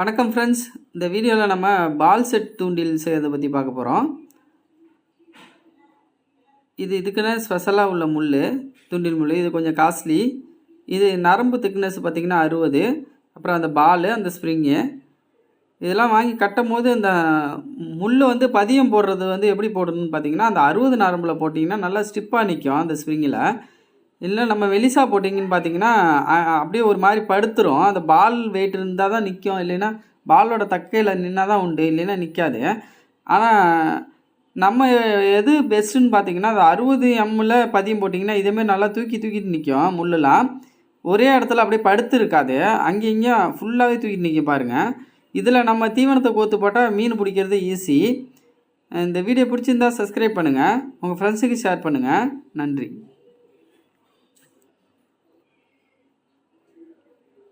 வணக்கம் ஃப்ரெண்ட்ஸ். இந்த வீடியோவில் நம்ம பால் செட் தூண்டில் செய்கிறத பற்றி பார்க்க போகிறோம். இதுக்குன்னு ஸ்பெஷலாக உள்ள முள், தூண்டில் முள். இது கொஞ்சம் காஸ்ட்லி. இது நரம்பு திக்னஸ் பார்த்திங்கன்னா 60. அப்புறம் அந்த பால், அந்த ஸ்ப்ரிங்கு இதெல்லாம் வாங்கி கட்டும் போது அந்த முள் பதியம் போடுறது எப்படி போடணும்னு பார்த்திங்கன்னா அந்த 60 நரம்பில் போட்டிங்கன்னா நல்லா ஸ்டிப்பாக நிற்கும் அந்த ஸ்ப்ரிங்கில். இல்லை நம்ம வெளிசா போட்டிங்கன்னு பார்த்தீங்கன்னா அப்படியே ஒரு மாதிரி படுத்துரும். அந்த பால் வெயிட் இருந்தால் தான் நிற்கும், இல்லைன்னா பாலோட தக்கையில் நின்னா தான் உண்டு, இல்லைன்னா நிற்காது. ஆனால் நம்ம எது பெஸ்ட்டுன்னு பார்த்தீங்கன்னா அந்த 60 எம்மில் பதியம் போட்டிங்கன்னா இதேமாரி நல்லா தூக்கிட்டு நிற்கும். முள்ளெலாம் ஒரே இடத்துல அப்படியே படுத்து இருக்காது, அங்கேயும் இங்கேயும் ஃபுல்லாகவே தூக்கிட்டு நிற்கும் பாருங்கள். இதில் நம்ம தீவனத்தை கோத்து போட்டால் மீன் பிடிக்கிறது ஈஸி. இந்த வீடியோ பிடிச்சிருந்தால் சப்ஸ்கிரைப் பண்ணுங்கள், உங்கள் ஃப்ரெண்ட்ஸுக்கு ஷேர் பண்ணுங்கள். நன்றி.